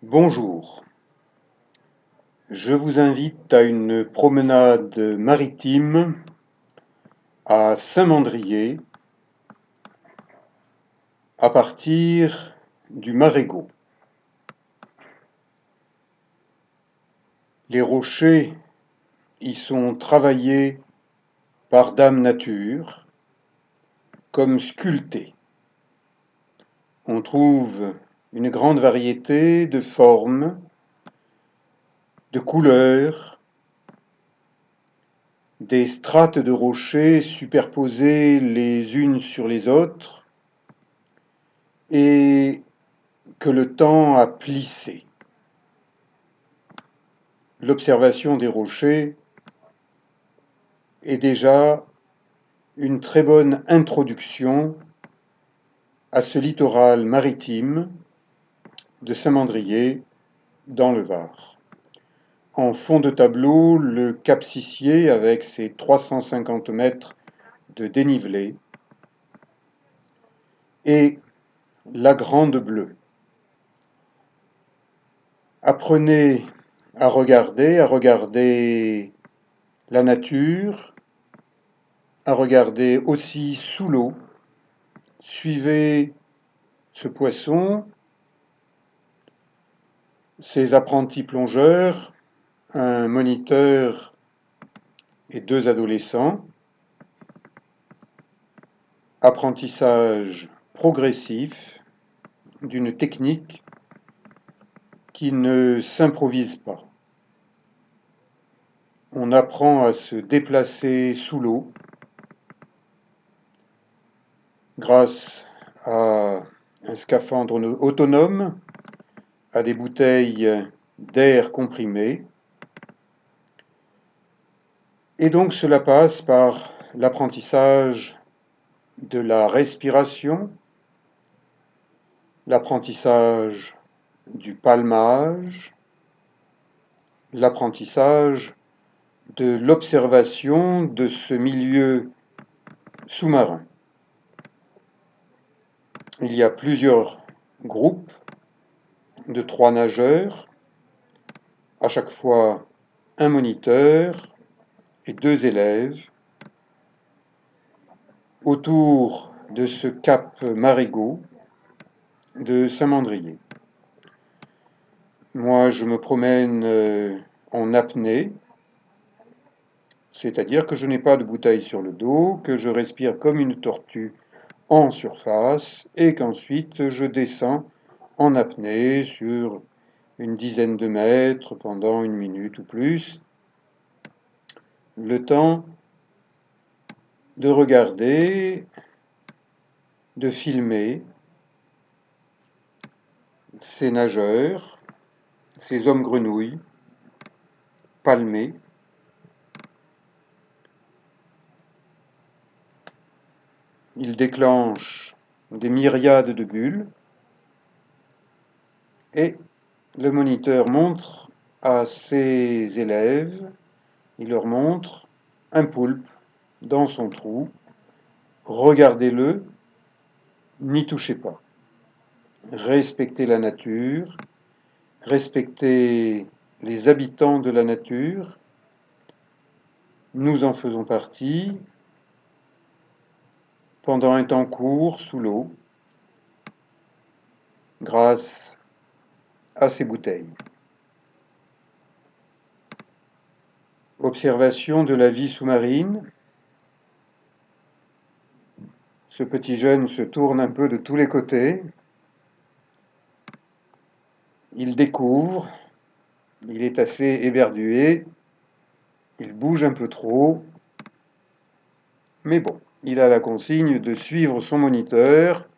Bonjour, je vous invite à une promenade maritime à Saint-Mandrier à partir du Marégo. Les rochers y sont travaillés par Dame Nature comme sculptés. On trouve une grande variété de formes, de couleurs, des strates de rochers superposées les unes sur les autres et que le temps a plissé. L'observation des rochers est déjà une très bonne introduction à ce littoral maritime de Saint-Mandrier dans le Var. En fond de tableau, le cap Sissier avec ses 350 mètres de dénivelé et la Grande Bleue. Apprenez à regarder la nature, à regarder aussi sous l'eau. Suivez ce poisson, ses apprentis plongeurs, un moniteur et deux adolescents. Apprentissage progressif d'une technique qui ne s'improvise pas. On apprend à se déplacer sous l'eau grâce à un scaphandre autonome, à des bouteilles d'air comprimé. Et donc cela passe par l'apprentissage de la respiration, l'apprentissage du palmage, l'apprentissage de l'observation de ce milieu sous-marin. Il y a plusieurs groupes de 3 nageurs, à chaque fois un moniteur et 2 élèves, autour de ce cap Marégo de Saint-Mandrier. Moi, je me promène en apnée, c'est-à-dire que je n'ai pas de bouteille sur le dos, que je respire comme une tortue en surface et qu'ensuite je descends en apnée sur une dizaine de mètres pendant 1 minute ou plus, le temps de regarder, de filmer ces nageurs, ces hommes grenouilles palmés. Ils déclenchent des myriades de bulles et le moniteur montre à ses élèves, il leur montre un poulpe dans son trou. Regardez-le, n'y touchez pas. Respectez la nature, respectez les habitants de la nature. Nous en faisons partie pendant un temps court sous l'eau, grâce à ces bouteilles. Observation de la vie sous-marine. Ce petit jeune se tourne un peu de tous les côtés. Il découvre, il est assez éberdué, il bouge un peu trop, mais bon, il a la consigne de suivre son moniteur,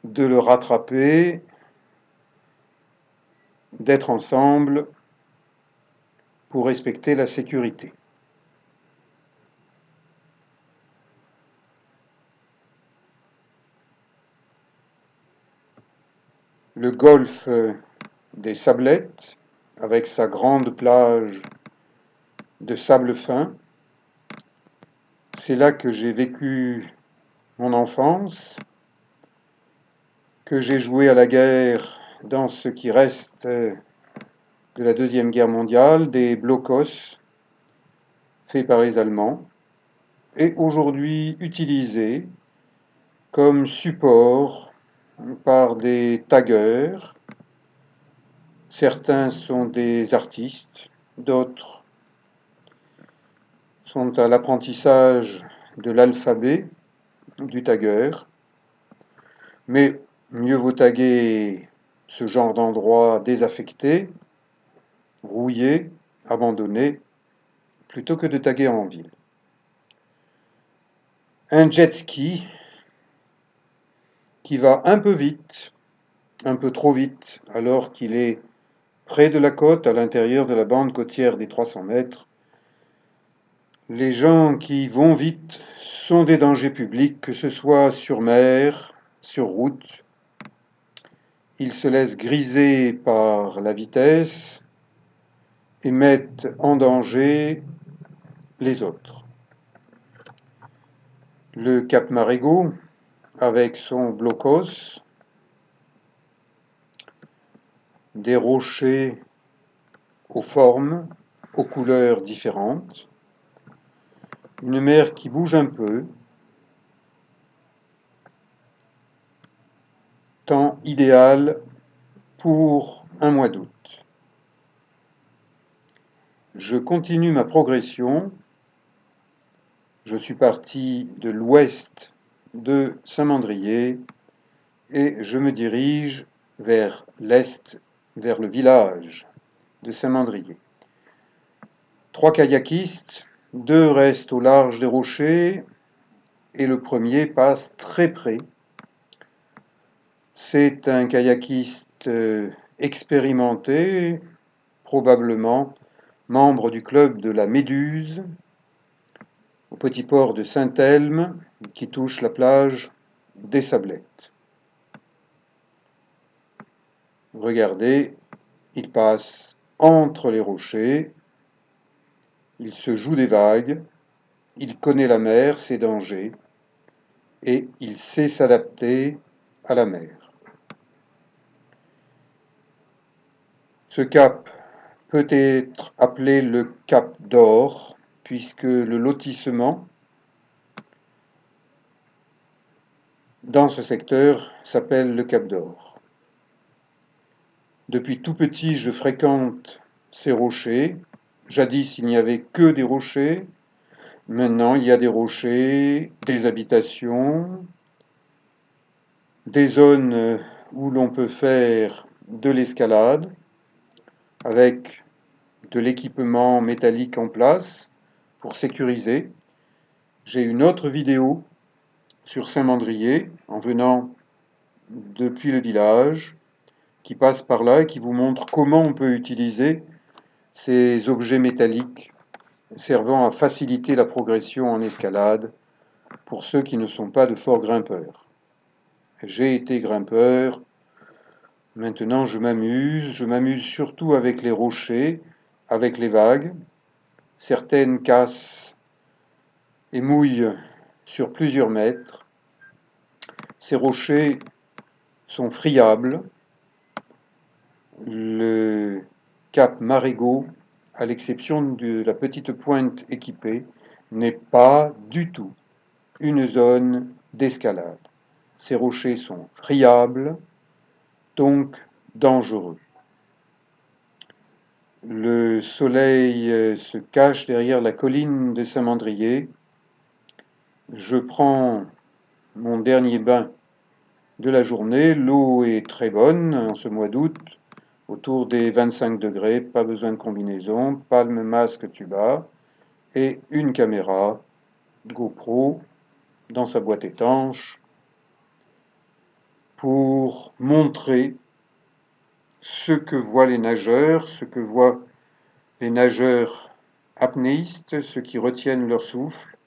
de le rattraper, d'être ensemble pour respecter la sécurité. Le golfe des Sablettes, avec sa grande plage de sable fin, c'est là que j'ai vécu mon enfance, que j'ai joué à la guerre dans ce qui reste de la Deuxième Guerre mondiale, des blocos faits par les Allemands et aujourd'hui utilisés comme support par des taggers. Certains sont des artistes, d'autres sont à l'apprentissage de l'alphabet du tagger. Mais mieux vaut taguer ce genre d'endroit désaffecté, rouillé, abandonné, plutôt que de taguer en ville. Un jet ski qui va un peu vite, un peu trop vite, alors qu'il est près de la côte, à l'intérieur de la bande côtière des 300 mètres. Les gens qui vont vite sont des dangers publics, que ce soit sur mer, sur route. Ils se laissent griser par la vitesse et mettent en danger les autres. Le cap Marégo, avec son blocos, des rochers aux formes, aux couleurs différentes, une mer qui bouge un peu, temps idéal pour un mois d'août. Je continue ma progression. Je suis parti de l'ouest de Saint-Mandrier et je me dirige vers l'est, vers le village de Saint-Mandrier. 3 kayakistes, 2 restent au large des rochers et le premier passe très près. C'est un kayakiste expérimenté, probablement membre du club de la Méduse, au petit port de Saint-Elme, qui touche la plage des Sablettes. Regardez, il passe entre les rochers, il se joue des vagues, il connaît la mer, ses dangers, et il sait s'adapter à la mer. Ce cap peut être appelé le cap d'Or, puisque le lotissement dans ce secteur s'appelle le cap d'Or. Depuis tout petit, je fréquente ces rochers. Jadis, il n'y avait que des rochers. Maintenant, il y a des rochers, des habitations, des zones où l'on peut faire de l'escalade avec de l'équipement métallique en place pour sécuriser. J'ai une autre vidéo sur Saint-Mandrier en venant depuis le village qui passe par là et qui vous montre comment on peut utiliser ces objets métalliques servant à faciliter la progression en escalade pour ceux qui ne sont pas de forts grimpeurs. J'ai été grimpeur, maintenant je m'amuse surtout avec les rochers, avec les vagues. Certaines cassent et mouillent sur plusieurs mètres. Ces rochers sont friables. Le cap Marégo, à l'exception de la petite pointe équipée, n'est pas du tout une zone d'escalade. Ces rochers sont friables, donc dangereux. Le soleil se cache derrière la colline de Saint-Mandrier. Je prends mon dernier bain de la journée. L'eau est très bonne en ce mois d'août, autour des 25 degrés, pas besoin de combinaison, palme, masque, tuba, et une caméra GoPro dans sa boîte étanche pour montrer ce que voient les nageurs, ce que voient les nageurs apnéistes, ceux qui retiennent leur souffle,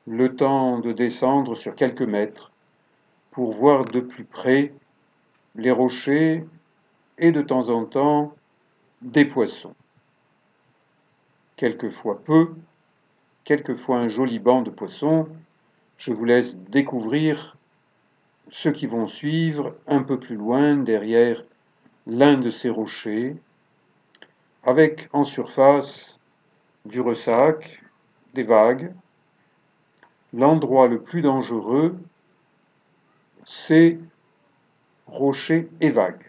le temps de descendre sur quelques mètres pour voir de plus près les rochers et de temps en temps des poissons. Quelquefois peu, quelquefois un joli banc de poissons. Je vous laisse découvrir ceux qui vont suivre un peu plus loin derrière l'un de ces rochers, avec en surface du ressac, des vagues. L'endroit le plus dangereux, c'est rochers et vagues.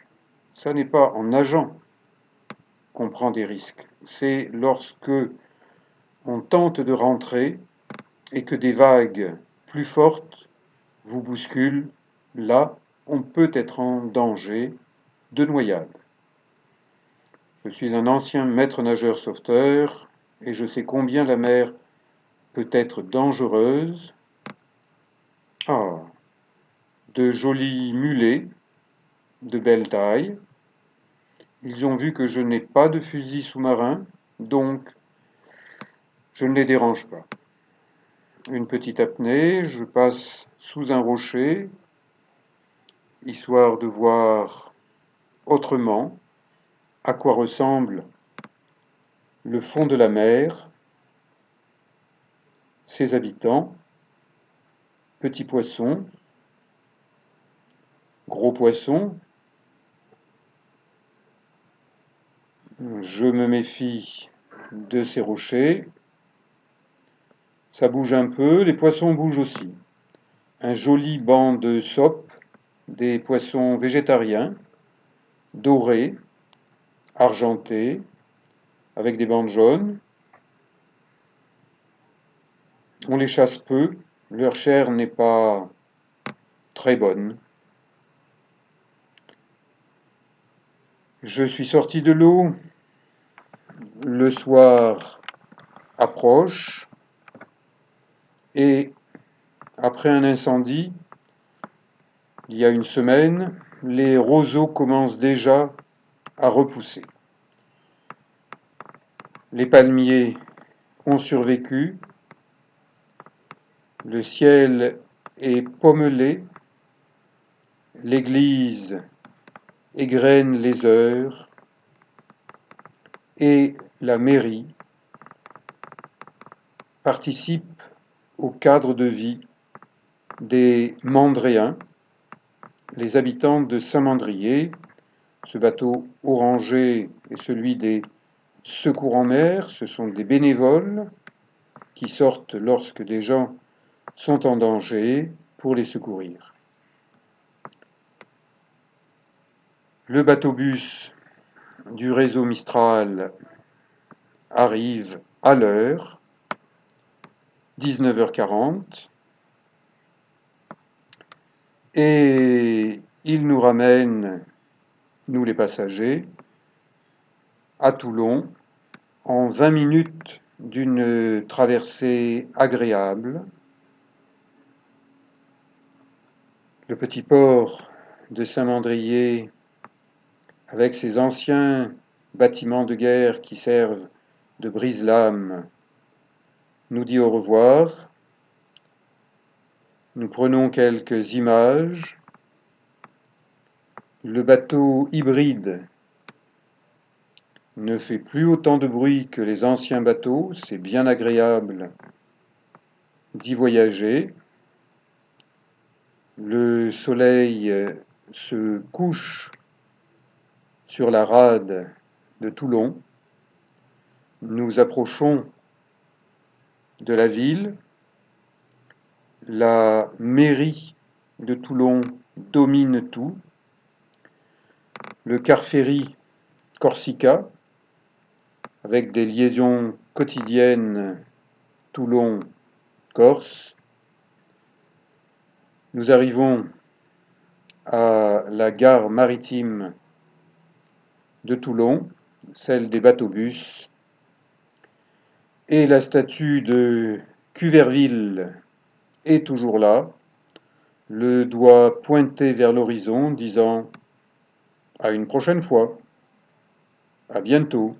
Ça n'est pas en nageant qu'on prend des risques, c'est lorsque on tente de rentrer et que des vagues plus fortes vous bousculent. Là, on peut être en danger de noyade. Je suis un ancien maître nageur sauveteur et je sais combien la mer peut être dangereuse. Ah, de jolis mulets, de belle taille. Ils ont vu que je n'ai pas de fusil sous-marin, donc je ne les dérange pas. Une petite apnée, je passe sous un rocher, histoire de voir autrement à quoi ressemble le fond de la mer, ses habitants, petits poissons, gros poissons. Je me méfie de ces rochers. Ça bouge un peu, les poissons bougent aussi. Un joli banc de sopes, des poissons végétariens, dorés, argentés, avec des bandes jaunes. On les chasse peu, leur chair n'est pas très bonne. Je suis sorti de l'eau, le soir approche, et après un incendie, il y a une semaine, les roseaux commencent déjà à repousser. Les palmiers ont survécu, le ciel est pommelé, l'église égrène les heures, et la mairie participe au cadre de vie des Mandréens, les habitants de Saint-Mandrier. Ce bateau orangé est celui des secours en mer, ce sont des bénévoles qui sortent lorsque des gens sont en danger pour les secourir. Le bateau-bus du réseau Mistral arrive à l'heure, 19h40, et il nous ramène, nous les passagers, à Toulon en 20 minutes d'une traversée agréable. Le petit port de Saint-Mandrier, avec ses anciens bâtiments de guerre qui servent de brise-lames, nous dit au revoir. Nous prenons quelques images. Le bateau hybride ne fait plus autant de bruit que les anciens bateaux, c'est bien agréable d'y voyager. Le soleil se couche sur la rade de Toulon. Nous approchons de la ville. La mairie de Toulon domine tout. Le car ferry Corsica, avec des liaisons quotidiennes Toulon-Corse. Nous arrivons à la gare maritime de Toulon, celle des bateaux-bus, et la statue de Cuverville est toujours là, le doigt pointé vers l'horizon, disant « À une prochaine fois, à bientôt ».